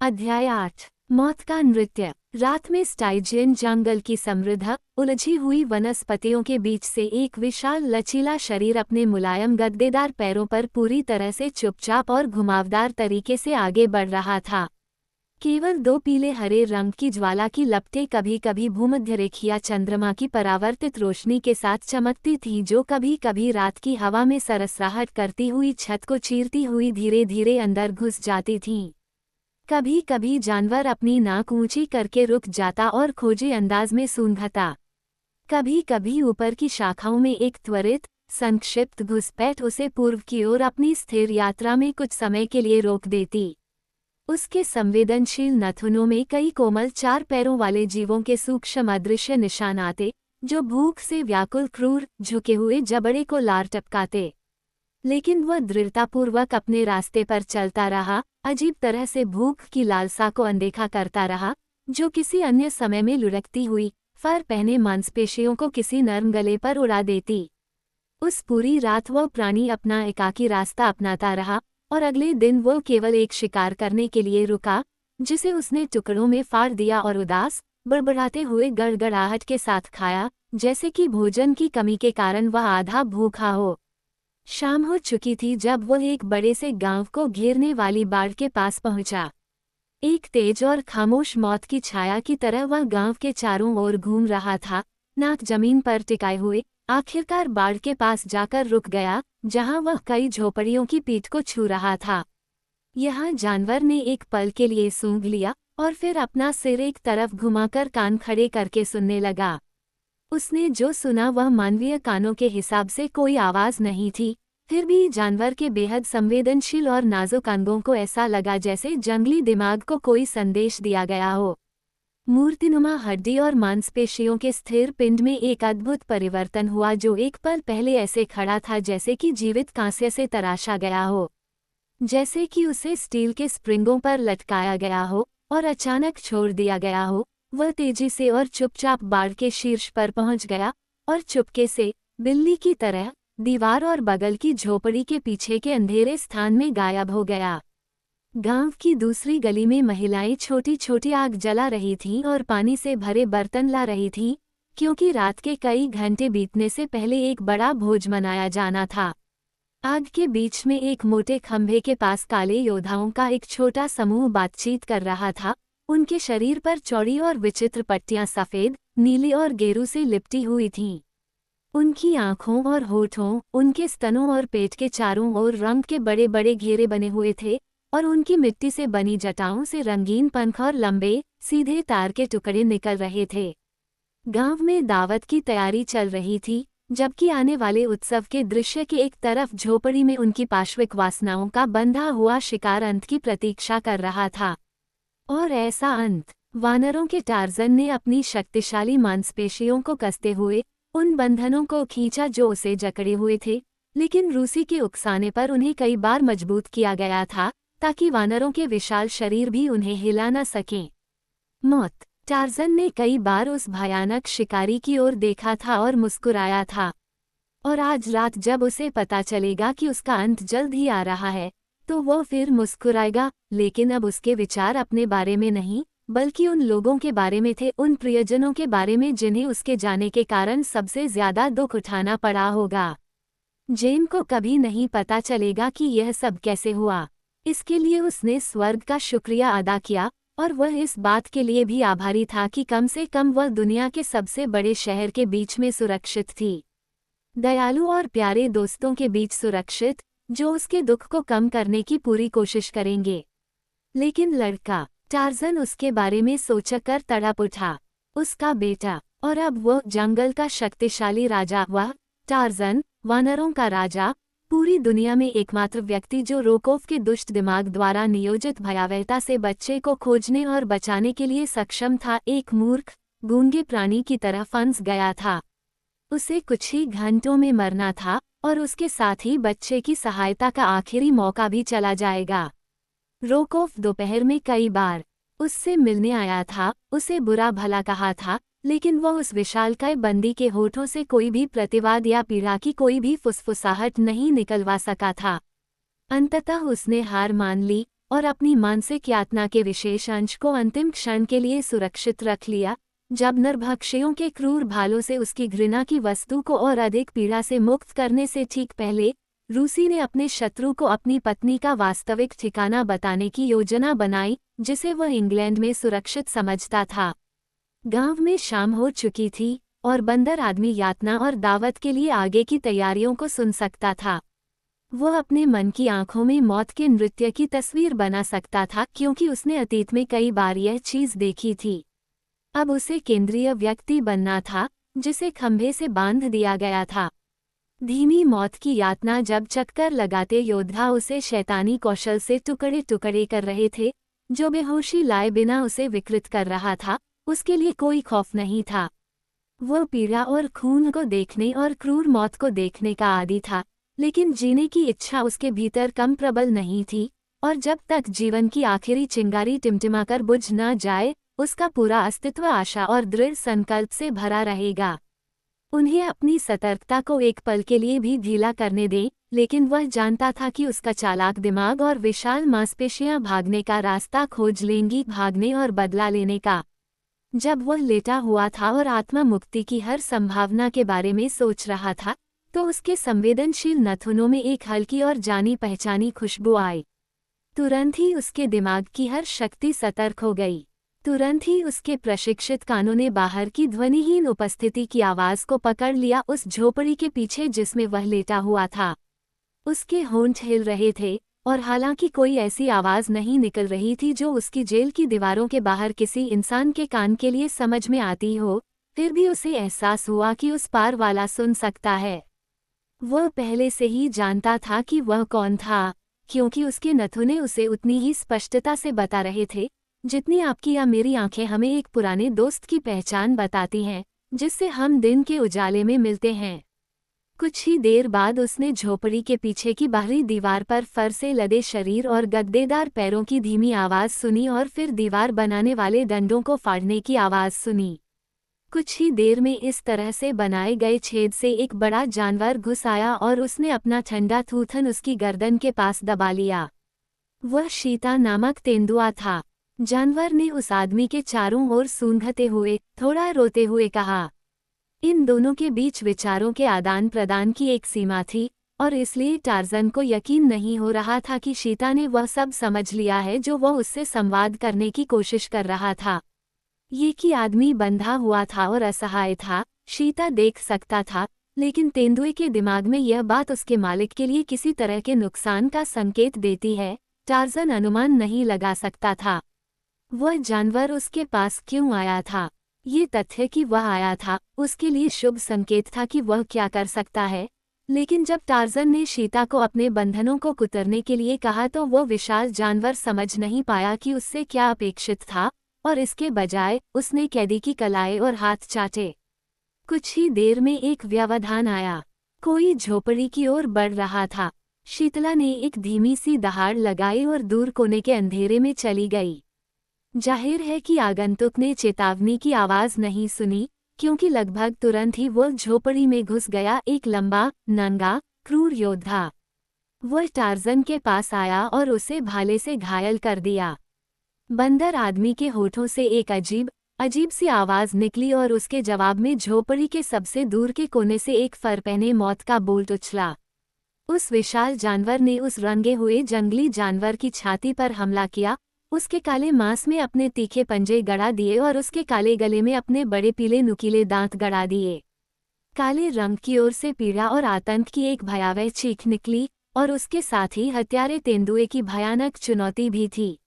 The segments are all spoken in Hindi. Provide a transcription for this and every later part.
अध्याय 8। मौत का नृत्य। रात में स्टाइजियन जंगल की समृद्ध उलझी हुई वनस्पतियों के बीच से एक विशाल लचीला शरीर अपने मुलायम गद्देदार पैरों पर पूरी तरह से चुपचाप और घुमावदार तरीके से आगे बढ़ रहा था। केवल दो पीले हरे रंग की ज्वाला की लपटें कभी कभी भूमध्य रेखीय चंद्रमा की परावर्तित रोशनी के साथ चमकती थीं, जो कभी कभी रात की हवा में सरसराहट करती हुई छत को चीरती हुई धीरे धीरे अंदर घुस जाती थीं। कभी कभी जानवर अपनी नाक ऊंची करके रुक जाता और खोजी अंदाज में सूंघता। कभी कभी ऊपर की शाखाओं में एक त्वरित संक्षिप्त घुसपैठ उसे पूर्व की ओर अपनी स्थिर यात्रा में कुछ समय के लिए रोक देती। उसके संवेदनशील नथुनों में कई कोमल चार पैरों वाले जीवों के सूक्ष्म अदृश्य निशान आते, जो भूख से व्याकुल क्रूर झुके हुए जबड़े को लार टपकाते। लेकिन वह दृढ़तापूर्वक अपने रास्ते पर चलता रहा, अजीब तरह से भूख की लालसा को अनदेखा करता रहा, जो किसी अन्य समय में लुढ़कती हुई फर पहने मांसपेशियों को किसी नर्म गले पर उड़ा देती। उस पूरी रात वह प्राणी अपना एकाकी रास्ता अपनाता रहा, और अगले दिन वो केवल एक शिकार करने के लिए रुका, जिसे उसने टुकड़ों में फाड़ दिया और उदास बड़बड़ाते हुए गड़गड़ाहट के साथ खाया, जैसे कि भोजन की कमी के कारण वह आधा भूखा हो। शाम हो चुकी थी जब वह एक बड़े से गांव को घेरने वाली बाड़ के पास पहुंचा। एक तेज और खामोश मौत की छाया की तरह वह गांव के चारों ओर घूम रहा था, नाक जमीन पर टिकाए हुए। आखिरकार बाड़ के पास जाकर रुक गया, जहां वह कई झोपड़ियों की पीठ को छू रहा था। यहाँ जानवर ने एक पल के लिए सूंघ लिया और फिर अपना सिर एक तरफ घुमाकर कान खड़े करके सुनने लगा। उसने जो सुना वह मानवीय कानों के हिसाब से कोई आवाज नहीं थी, फिर भी जानवर के बेहद संवेदनशील और नाजुक अंगों को ऐसा लगा जैसे जंगली दिमाग को कोई संदेश दिया गया हो। मूर्तिनुमा हड्डी और मांसपेशियों के स्थिर पिंड में एक अद्भुत परिवर्तन हुआ, जो एक पल पहले ऐसे खड़ा था जैसे कि जीवित कांस्य से तराशा गया हो, जैसे कि उसे स्टील के स्प्रिंगों पर लटकाया गया हो और अचानक छोड़ दिया गया हो। वह तेजी से और चुपचाप बाड़ के शीर्ष पर पहुंच गया और चुपके से बिल्ली की तरह दीवार और बगल की झोपड़ी के पीछे के अंधेरे स्थान में गायब हो गया। गांव की दूसरी गली में महिलाएं छोटी छोटी आग जला रही थीं और पानी से भरे बर्तन ला रही थीं, क्योंकि रात के कई घंटे बीतने से पहले एक बड़ा भोज मनाया जाना था। आग के बीच में एक मोटे खंभे के पास काले योद्धाओं का एक छोटा समूह बातचीत कर रहा था। उनके शरीर पर चौड़ी और विचित्र पट्टियां सफेद, नीली और गेरू से लिपटी हुई थीं। उनकी आंखों और होठों, उनके स्तनों और पेट के चारों ओर रंग के बड़े बड़े घेरे बने हुए थे, और उनकी मिट्टी से बनी जटाओं से रंगीन पंख और लंबे सीधे तार के टुकड़े निकल रहे थे। गांव में दावत की तैयारी चल रही थी, जबकि आने वाले उत्सव के दृश्य के एक तरफ झोपड़ी में उनकी पाश्विक वासनाओं का बंधा हुआ शिकार अंत की प्रतीक्षा कर रहा था। और ऐसा अंत वानरों के टार्जन ने अपनी शक्तिशाली मांसपेशियों को कसते हुए उन बंधनों को खींचा जो उसे जकड़े हुए थे, लेकिन रूसी के उकसाने पर उन्हें कई बार मजबूत किया गया था, ताकि वानरों के विशाल शरीर भी उन्हें हिला न सकें। मौत। टार्जन ने कई बार उस भयानक शिकारी की ओर देखा था और मुस्कुराया था, और आज रात जब उसे पता चलेगा कि उसका अंत जल्द ही आ रहा है, तो वो फिर मुस्कुराएगा। लेकिन अब उसके विचार अपने बारे में नहीं, बल्कि उन लोगों के बारे में थे, उन प्रियजनों के बारे में जिन्हें उसके जाने के कारण सबसे ज्यादा दुख उठाना पड़ा होगा। जेन को कभी नहीं पता चलेगा कि यह सब कैसे हुआ। इसके लिए उसने स्वर्ग का शुक्रिया अदा किया, और वह इस बात के लिए भी आभारी था कि कम से कम वह दुनिया के सबसे बड़े शहर के बीच में सुरक्षित थी, दयालु और प्यारे दोस्तों के बीच सुरक्षित, जो उसके दुख को कम करने की पूरी कोशिश करेंगे। लेकिन लड़का टार्जन उसके बारे में सोचकर तड़प उठा। उसका बेटा, और अब वो जंगल का शक्तिशाली राजा, वह टार्जन, वानरों का राजा, पूरी दुनिया में एकमात्र व्यक्ति जो रोकोव के दुष्ट दिमाग द्वारा नियोजित भयावहता से बच्चे को खोजने और बचाने के लिए सक्षम था, एक मूर्ख गूंगे प्राणी की तरह फंस गया था। उसे कुछ ही घंटों में मरना था, और उसके साथ ही बच्चे की सहायता का आखिरी मौका भी चला जाएगा। रोकोव दोपहर में कई बार उससे मिलने आया था, उसे बुरा भला कहा था, लेकिन वह उस विशालकाय बंदी के होठों से कोई भी प्रतिवाद या पीड़ा की कोई भी फुसफुसाहट नहीं निकलवा सका था। अंततः उसने हार मान ली, और अपनी मानसिक यातना के विशेष अंश को अंतिम क्षण के लिए सुरक्षित रख लिया, जब नरभक्षियों के क्रूर भालों से उसकी घृणा की वस्तु को और अधिक पीड़ा से मुक्त करने से ठीक पहले रूसी ने अपने शत्रु को अपनी पत्नी का वास्तविक ठिकाना बताने की योजना बनाई, जिसे वह इंग्लैंड में सुरक्षित समझता था। गांव में शाम हो चुकी थी और बंदर आदमी यातना और दावत के लिए आगे की तैयारियों को सुन सकता था। वह अपने मन की आंखों में मौत के नृत्य की तस्वीर बना सकता था, क्योंकि उसने अतीत में कई बार यह चीज देखी थी। अब उसे केंद्रीय व्यक्ति बनना था, जिसे खंभे से बांध दिया गया था। धीमी मौत की यातना जब चक्कर लगाते योद्धा उसे शैतानी कौशल से टुकड़े टुकड़े कर रहे थे, जो बेहोशी लाए बिना उसे विकृत कर रहा था, उसके लिए कोई खौफ नहीं था। वह पीड़ा और खून को देखने और क्रूर मौत को देखने का आदी था, लेकिन जीने की इच्छा उसके भीतर कम प्रबल नहीं थी, और जब तक जीवन की आखिरी चिंगारी टिमटिमाकर बुझ न जाए, उसका पूरा अस्तित्व आशा और दृढ़ संकल्प से भरा रहेगा। उन्हें अपनी सतर्कता को एक पल के लिए भी ढीला करने दें, लेकिन वह जानता था कि उसका चालाक दिमाग और विशाल मांसपेशियां भागने का रास्ता खोज लेंगी, भागने और बदला लेने का। जब वह लेटा हुआ था और आत्मा मुक्ति की हर संभावना के बारे में सोच रहा था, तो उसके संवेदनशील नथुनों में एक हल्की और जानी पहचानी खुशबू आई। तुरंत ही उसके दिमाग की हर शक्ति सतर्क हो गई। तुरंत ही उसके प्रशिक्षित कानों ने बाहर की ध्वनिहीन उपस्थिति की आवाज को पकड़ लिया, उस झोपड़ी के पीछे जिसमें वह लेटा हुआ था। उसके होंठ हिल रहे थे, और हालांकि कोई ऐसी आवाज नहीं निकल रही थी जो उसकी जेल की दीवारों के बाहर किसी इंसान के कान के लिए समझ में आती हो, फिर भी उसे एहसास हुआ कि उस पार वाला सुन सकता है। वह पहले से ही जानता था कि वह कौन था, क्योंकि उसके नथुने उसे उतनी ही स्पष्टता से बता रहे थे जितनी आपकी या मेरी आंखें हमें एक पुराने दोस्त की पहचान बताती हैं, जिससे हम दिन के उजाले में मिलते हैं। कुछ ही देर बाद उसने झोपड़ी के पीछे की बाहरी दीवार पर फर से लदे शरीर और गद्देदार पैरों की धीमी आवाज सुनी, और फिर दीवार बनाने वाले डंडों को फाड़ने की आवाज सुनी। कुछ ही देर में इस तरह से बनाए गए छेद से एक बड़ा जानवर घुस आया और उसने अपना ठंडा थूथन उसकी गर्दन के पास दबा लिया। वह शीता नामक तेंदुआ था। जानवर ने उस आदमी के चारों ओर सूंघते हुए, थोड़ा रोते हुए कहा। इन दोनों के बीच विचारों के आदान प्रदान की एक सीमा थी, और इसलिए टार्जन को यकीन नहीं हो रहा था कि शीता ने वह सब समझ लिया है जो वह उससे संवाद करने की कोशिश कर रहा था। ये कि आदमी बंधा हुआ था और असहाय था, शीता देख सकता था, लेकिन तेंदुए के दिमाग में यह बात उसके मालिक के लिए किसी तरह के नुकसान का संकेत देती है, टार्जन अनुमान नहीं लगा सकता था। वह जानवर उसके पास क्यों आया था? ये तथ्य कि वह आया था, उसके लिए शुभ संकेत था कि वह क्या कर सकता है। लेकिन जब टार्जन ने शीता को अपने बंधनों को कुतरने के लिए कहा, तो वह विशाल जानवर समझ नहीं पाया कि उससे क्या अपेक्षित था, और इसके बजाय उसने कैदी की कलाई और हाथ चाटे। कुछ ही देर में एक व्यवधान आया। कोई झोपड़ी की ओर बढ़ रहा था। शीतला ने एक धीमी सी दहाड़ लगाई और दूर कोने के अंधेरे में चली गई। जाहिर है कि आगंतुक ने चेतावनी की आवाज नहीं सुनी, क्योंकि लगभग तुरंत ही वह झोपड़ी में घुस गया, एक लंबा, नंगा, क्रूर योद्धा। वह टार्जन के पास आया और उसे भाले से घायल कर दिया। बंदर आदमी के होठों से एक अजीब सी आवाज निकली, और उसके जवाब में झोपड़ी के सबसे दूर के कोने से एक फर पहने मौत का बोल्ट उछला। उस विशाल जानवर ने उस रंगे हुए जंगली जानवर की छाती पर हमला किया, उसके काले मांस में अपने तीखे पंजे गड़ा दिए और उसके काले गले में अपने बड़े पीले नुकीले दांत गड़ा दिए। काले रंग की ओर से पीड़ा और आतंक की एक भयावह चीख निकली, और उसके साथ ही हत्यारे तेंदुए की भयानक चुनौती भी थी।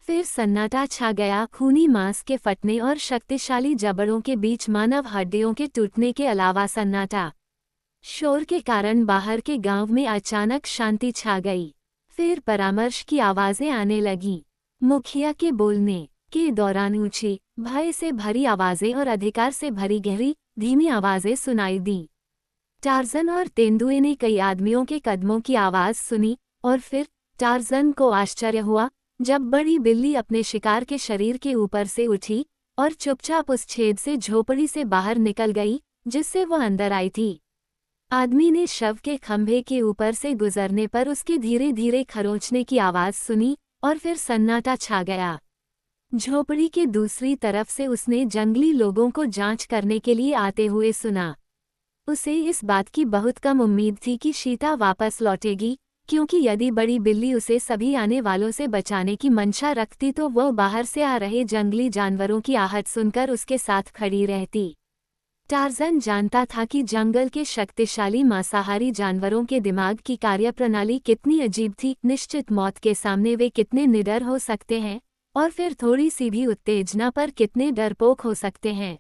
फिर सन्नाटा छा गया, खूनी मांस के फटने और शक्तिशाली जबड़ों के बीच मानव हड्डियों के टूटने के अलावा सन्नाटा। शोर के कारण बाहर के गांव में अचानक शांति छा गई। फिर परामर्श की आवाजें आने लगीं। मुखिया के बोलने के दौरान ऊंची, भय से भरी आवाजें और अधिकार से भरी गहरी, धीमी आवाजें सुनाई दी। टार्जन और तेंदुए ने कई आदमियों के कदमों की आवाज सुनी, और फिर टार्जन को आश्चर्य हुआ जब बड़ी बिल्ली अपने शिकार के शरीर के ऊपर से उठी और चुपचाप उस छेद से झोपड़ी से बाहर निकल गई जिससे वह अंदर आई थी। आदमी ने शव के खंभे के ऊपर से गुजरने पर उसके धीरे धीरे खरोंचने की आवाज सुनी, और फिर सन्नाटा छा गया। झोपड़ी के दूसरी तरफ से उसने जंगली लोगों को जांच करने के लिए आते हुए सुना। उसे इस बात की बहुत कम उम्मीद थी कि शीता वापस लौटेगी, क्योंकि यदि बड़ी बिल्ली उसे सभी आने वालों से बचाने की मंशा रखती तो वह बाहर से आ रहे जंगली जानवरों की आहट सुनकर उसके साथ खड़ी रहती। टार्ज़न जानता था कि जंगल के शक्तिशाली मांसाहारी जानवरों के दिमाग की कार्यप्रणाली कितनी अजीब थी, निश्चित मौत के सामने वे कितने निडर हो सकते हैं, और फिर थोड़ी सी भी उत्तेजना पर कितने डरपोक हो सकते हैं।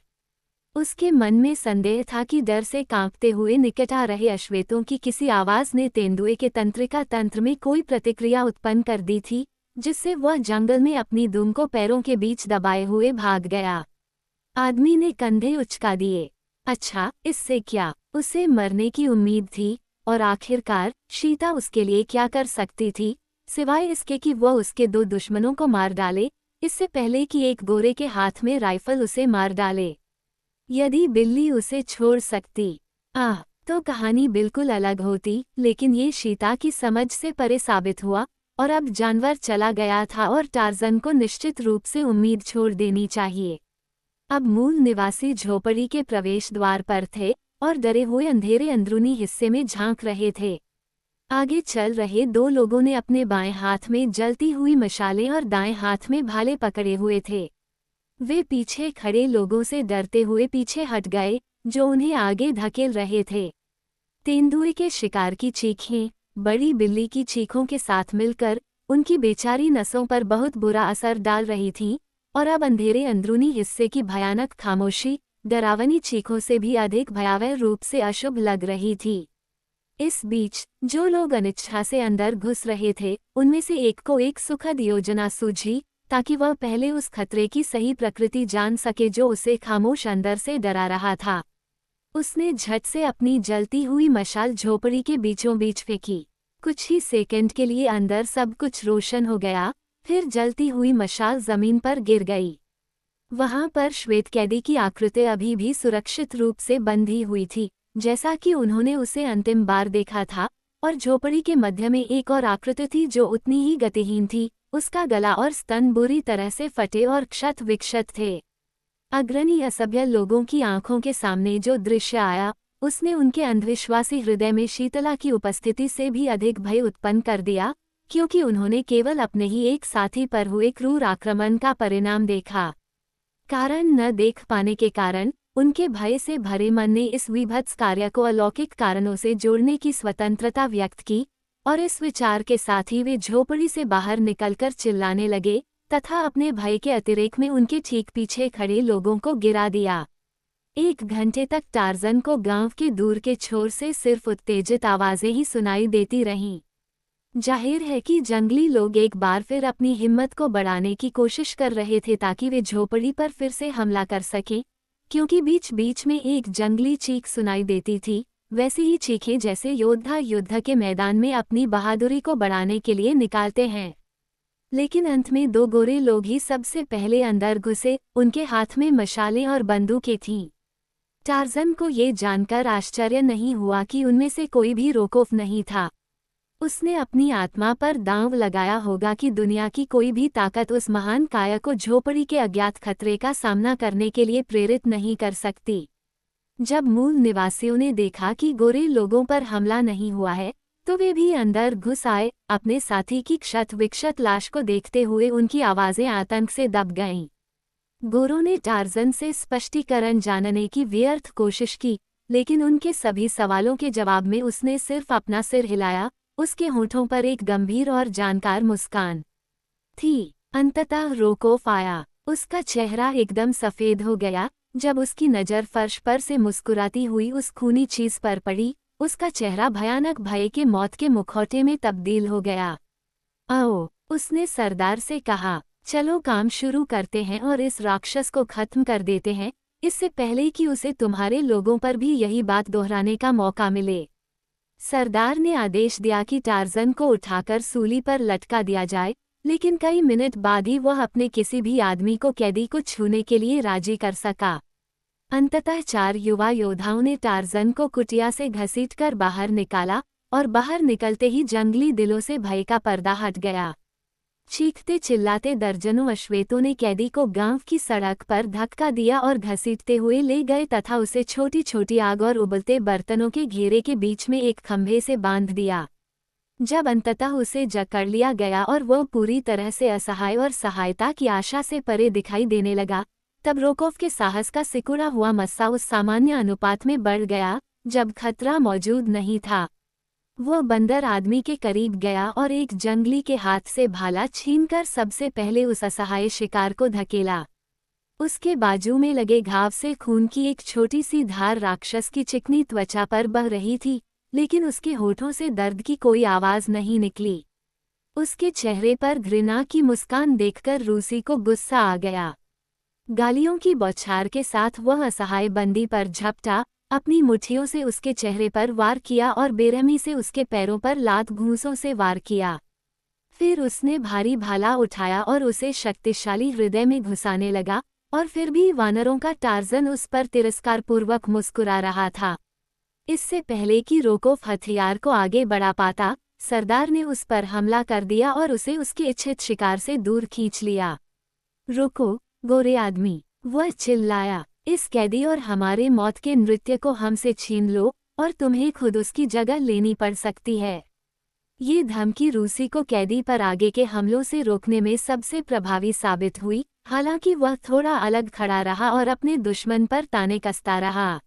उसके मन में संदेह था कि डर से कांपते हुए निकट आ रहे अश्वेतों की किसी आवाज़ ने तेंदुए के तंत्रिका तंत्र में कोई प्रतिक्रिया उत्पन्न कर दी थी, जिससे वह जंगल में अपनी दुम को पैरों के बीच दबाए हुए भाग गया। आदमी ने कंधे उचका दिए। अच्छा, इससे क्या? उसे मरने की उम्मीद थी, और आखिरकार शीता उसके लिए क्या कर सकती थी, सिवाय इसके कि वह उसके 2 दुश्मनों को मार डाले, इससे पहले कि एक गोरे के हाथ में राइफल उसे मार डाले। यदि बिल्ली उसे छोड़ सकती, तो कहानी बिल्कुल अलग होती, लेकिन ये शीता की समझ से परे साबित हुआ, और अब जानवर चला गया था और टार्ज़न को निश्चित रूप से उम्मीद छोड़ देनी चाहिए। अब मूल निवासी झोपड़ी के प्रवेश द्वार पर थे और डरे हुए अंधेरे अंदरूनी हिस्से में झांक रहे थे। आगे चल रहे 2 लोगों ने अपने बाएं हाथ में जलती हुई मशालें और दाएं हाथ में भाले पकड़े हुए थे। वे पीछे खड़े लोगों से डरते हुए पीछे हट गए, जो उन्हें आगे धकेल रहे थे। तेंदुए के शिकार की चीखें बड़ी बिल्ली की चीखों के साथ मिलकर उनकी बेचारी नसों पर बहुत बुरा असर डाल रही थीं, और अब अंधेरे अंदरूनी हिस्से की भयानक खामोशी डरावनी चीखों से भी अधिक भयावह रूप से अशुभ लग रही थी। इस बीच जो लोग अनिच्छा से अंदर घुस रहे थे, उनमें से एक को एक सुखद योजना सूझी, ताकि वह पहले उस खतरे की सही प्रकृति जान सके जो उसे खामोश अंदर से डरा रहा था। उसने झट से अपनी जलती हुई मशाल झोपड़ी के बीचों बीच फेंकी। कुछ ही सेकंड के लिए अंदर सब कुछ रोशन हो गया, फिर जलती हुई मशाल जमीन पर गिर गई। वहां पर श्वेत कैदी की आकृति अभी भी सुरक्षित रूप से बंधी हुई थी, जैसा कि उन्होंने उसे अंतिम बार देखा था, और झोपड़ी के मध्य में एक और आकृति थी जो उतनी ही गतिहीन थी। उसका गला और स्तन बुरी तरह से फटे और क्षत विक्षत थे। अग्रणी असभ्य लोगों की आंखों के सामने जो दृश्य आया, उसने उनके अंधविश्वासी हृदय में शीतला की उपस्थिति से भी अधिक भय उत्पन्न कर दिया, क्योंकि उन्होंने केवल अपने ही एक साथी पर हुए क्रूर आक्रमण का परिणाम देखा। कारण न देख पाने के कारण उनके भय से भरे मन ने इस विभत्स कार्य को अलौकिक कारणों से जोड़ने की स्वतंत्रता व्यक्त की, और इस विचार के साथ ही वे झोपड़ी से बाहर निकलकर चिल्लाने लगे, तथा अपने भय के अतिरेक में उनके ठीक पीछे खड़े लोगों को गिरा दिया। 1 घंटे तक टार्ज़न को गांव के दूर के छोर से सिर्फ उत्तेजित आवाजें ही सुनाई देती रहीं। जाहिर है कि जंगली लोग एक बार फिर अपनी हिम्मत को बढ़ाने की कोशिश कर रहे थे ताकि वे झोपड़ी पर फिर से हमला कर सकें, क्योंकि बीच बीच में एक जंगली चीख सुनाई देती थी, वैसी ही चीखें जैसे योद्धा युद्ध के मैदान में अपनी बहादुरी को बढ़ाने के लिए निकालते हैं। लेकिन अंत में 2 गोरे लोग ही सबसे पहले अंदर घुसे, उनके हाथ में मशालें और बंदूकें थीं। टार्ज़न को ये जानकर आश्चर्य नहीं हुआ कि उनमें से कोई भी रोकोफ नहीं था। उसने अपनी आत्मा पर दांव लगाया होगा कि दुनिया की कोई भी ताकत उस महान काया को झोपड़ी के अज्ञात खतरे का सामना करने के लिए प्रेरित नहीं कर सकती। जब मूल निवासियों ने देखा कि गोरे लोगों पर हमला नहीं हुआ है, तो वे भी अंदर घुस आए। अपने साथी की क्षत विक्षत लाश को देखते हुए उनकी आवाजें आतंक से दब गईं। गोरों ने टार्ज़न से स्पष्टीकरण जानने की व्यर्थ कोशिश की, लेकिन उनके सभी सवालों के जवाब में उसने सिर्फ अपना सिर हिलाया। उसके होठों पर एक गंभीर और जानकार मुस्कान थी। अंततः रोकोफ आया। उसका चेहरा एकदम सफ़ेद हो गया जब उसकी नज़र फर्श पर से मुस्कुराती हुई उस खूनी चीज पर पड़ी। उसका चेहरा भयानक भय के मौत के मुखौटे में तब्दील हो गया। आओ, उसने सरदार से कहा, चलो काम शुरू करते हैं और इस राक्षस को खत्म कर देते हैं, इससे पहले कि उसे तुम्हारे लोगों पर भी यही बात दोहराने का मौका मिले। सरदार ने आदेश दिया कि टार्ज़न को उठाकर सूली पर लटका दिया जाए, लेकिन कई मिनट बाद ही वह अपने किसी भी आदमी को कैदी को छूने के लिए राजी कर सका। अंततः 4 युवा योद्धाओं ने टार्ज़न को कुटिया से घसीटकर बाहर निकाला, और बाहर निकलते ही जंगली दिलों से भय का पर्दा हट गया। चीखते चिल्लाते दर्जनों अश्वेतों ने कैदी को गांव की सड़क पर धक्का दिया और घसीटते हुए ले गए तथा उसे छोटी छोटी आग और उबलते बर्तनों के घेरे के बीच में एक खंभे से बांध दिया। जब अंततः उसे जकड़ लिया गया और वह पूरी तरह से असहाय और सहायता की आशा से परे दिखाई देने लगा, तब रोकोव के साहस का सिकुड़ा हुआ मस्सा उस सामान्य अनुपात में बढ़ गया जब खतरा मौजूद नहीं था। वह बंदर आदमी के करीब गया और एक जंगली के हाथ से भाला छीनकर सबसे पहले उस असहाय शिकार को धकेला। उसके बाजू में लगे घाव से खून की एक छोटी सी धार राक्षस की चिकनी त्वचा पर बह रही थी, लेकिन उसके होठों से दर्द की कोई आवाज नहीं निकली। उसके चेहरे पर घृणा की मुस्कान देखकर रूसी को गुस्सा आ गया। गालियों की बौछार के साथ वह असहाय बंदी पर झपटा, अपनी मुट्ठियों से उसके चेहरे पर वार किया और बेरहमी से उसके पैरों पर लात घूंसों से वार किया। फिर उसने भारी भाला उठाया और उसे शक्तिशाली हृदय में घुसाने लगा, और फिर भी वानरों का टार्जन उस पर तिरस्कारपूर्वक मुस्कुरा रहा था। इससे पहले कि रोकोव हथियार को आगे बढ़ा पाता, सरदार ने उस पर हमला कर दिया और उसे उसके इच्छित शिकार से दूर खींच लिया। रुको, गोरे आदमी, वह चिल्लाया, इस कैदी और हमारे मौत के नृत्य को हमसे छीन लो और तुम्हें खुद उसकी जगह लेनी पड़ सकती है। ये धमकी रूसी को कैदी पर आगे के हमलों से रोकने में सबसे प्रभावी साबित हुई, हालांकि वह थोड़ा अलग खड़ा रहा और अपने दुश्मन पर ताने कसता रहा।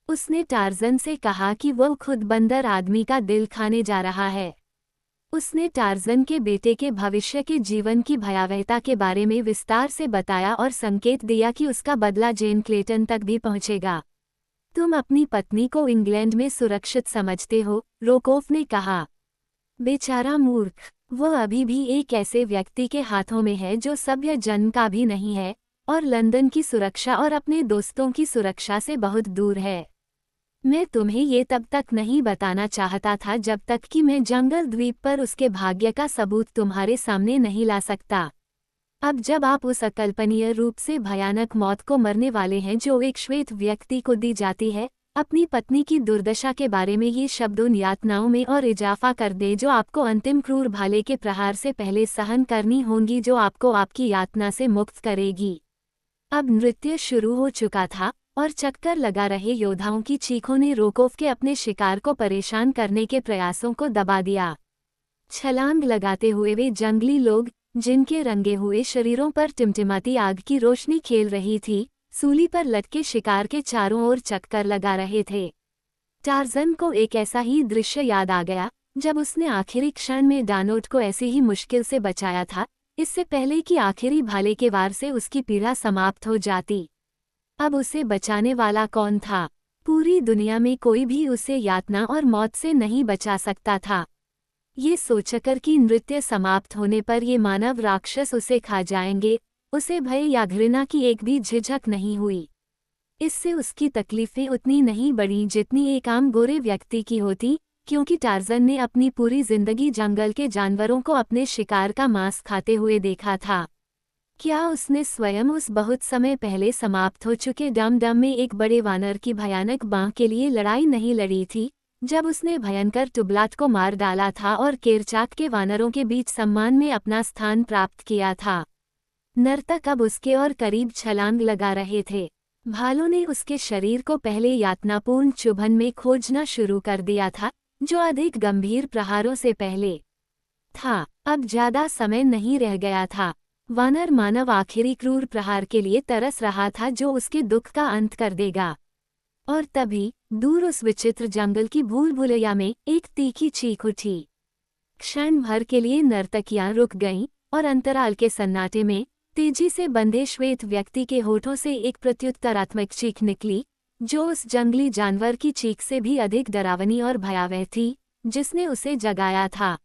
उसने टार्जन से कहा कि वह खुद बंदर आदमी का दिल खाने जा रहा है। उसने टार्जन के बेटे के भविष्य के जीवन की भयावहता के बारे में विस्तार से बताया और संकेत दिया कि उसका बदला जेन क्लेटन तक भी पहुंचेगा। तुम अपनी पत्नी को इंग्लैंड में सुरक्षित समझते हो, रोकोव ने कहा। बेचारा मूर्ख, वह अभी भी एक ऐसे व्यक्ति के हाथों में है जो सभ्य जन्म का भी नहीं है और लंदन की सुरक्षा और अपने दोस्तों की सुरक्षा से बहुत दूर है। मैं तुम्हें ये तब तक नहीं बताना चाहता था जब तक कि मैं जंगल द्वीप पर उसके भाग्य का सबूत तुम्हारे सामने नहीं ला सकता। अब जब आप उस अकल्पनीय रूप से भयानक मौत को मरने वाले हैं जो एक श्वेत व्यक्ति को दी जाती है, अपनी पत्नी की दुर्दशा के बारे में ये शब्द उन यातनाओं में और इजाफा कर दे जो आपको अंतिम क्रूर भाले के प्रहार से पहले सहन करनी होंगी, जो आपको आपकी यातना से मुक्त करेगी। अब नृत्य शुरू हो चुका था और चक्कर लगा रहे योद्धाओं की चीखों ने रोकोव के अपने शिकार को परेशान करने के प्रयासों को दबा दिया। छलांग लगाते हुए वे जंगली लोग, जिनके रंगे हुए शरीरों पर टिमटिमाती आग की रोशनी खेल रही थी, सूली पर लटके शिकार के चारों ओर चक्कर लगा रहे थे। टार्जन को एक ऐसा ही दृश्य याद आ गया जब उसने आखिरी क्षण में डानोट को ऐसी ही मुश्किल से बचाया था, इससे पहले कि आखिरी भाले के वार से उसकी पीड़ा समाप्त हो जाती। अब उसे बचाने वाला कौन था? पूरी दुनिया में कोई भी उसे यातना और मौत से नहीं बचा सकता था। ये सोचकर कि नृत्य समाप्त होने पर ये मानव राक्षस उसे खा जाएंगे, उसे भय या घृणा की एक भी झिझक नहीं हुई। इससे उसकी तकलीफें उतनी नहीं बढ़ीं जितनी एक आम गोरे व्यक्ति की होती, क्योंकि टार्जन ने अपनी पूरी जिंदगी जंगल के जानवरों को अपने शिकार का मांस खाते हुए देखा था। क्या उसने स्वयं उस बहुत समय पहले समाप्त हो चुके डम में एक बड़े वानर की भयानक बांह के लिए लड़ाई नहीं लड़ी थी, जब उसने भयंकर टुबलाट को मार डाला था और केरचाक के वानरों के बीच सम्मान में अपना स्थान प्राप्त किया था? नर्तक अब उसके और करीब छलांग लगा रहे थे। भालों ने उसके शरीर को पहले यातनापूर्ण चुभन में खोजना शुरू कर दिया था, जो अधिक गंभीर प्रहारों से पहले था। अब ज्यादा समय नहीं रह गया था। वानर मानव आखिरी क्रूर प्रहार के लिए तरस रहा था जो उसके दुख का अंत कर देगा। और तभी दूर उस विचित्र जंगल की भूल भुलैया में एक तीखी चीख उठी। क्षण भर के लिए नर्तकियां रुक गईं और अंतराल के सन्नाटे में तेजी से बंधे श्वेत व्यक्ति के होठों से एक प्रत्युत्तरात्मक चीख निकली, जो उस जंगली जानवर की चीख से भी अधिक डरावनी और भयावह थी, जिसने उसे जगाया था।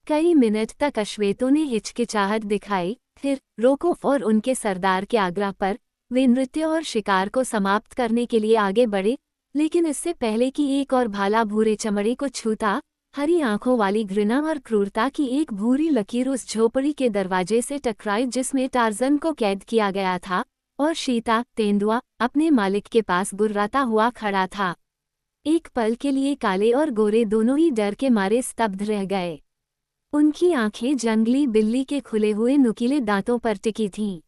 कई मिनट तक अश्वेतों ने हिचकिचाहट दिखाई, फिर रोकोव और उनके सरदार के आग्रह पर वे नृत्य और शिकार को समाप्त करने के लिए आगे बढ़े, लेकिन इससे पहले कि एक और भाला भूरे चमड़े को छूता, हरी आंखों वाली घृणा और क्रूरता की एक भूरी लकीर उस झोपड़ी के दरवाजे से टकराई जिसमें टार्जन को कैद किया गया था, और शीता, तेंदुआ, अपने मालिक के पास गुर्राता हुआ खड़ा था। एक पल के लिए काले और गोरे दोनों ही डर के मारे स्तब्ध रह गए। उनकी आंखें जंगली बिल्ली के खुले हुए नुकीले दांतों पर टिकी थीं।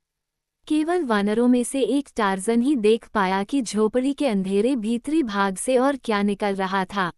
केवल वानरों में से एक टार्ज़न ही देख पाया कि झोपड़ी के अंधेरे भीतरी भाग से और क्या निकल रहा था।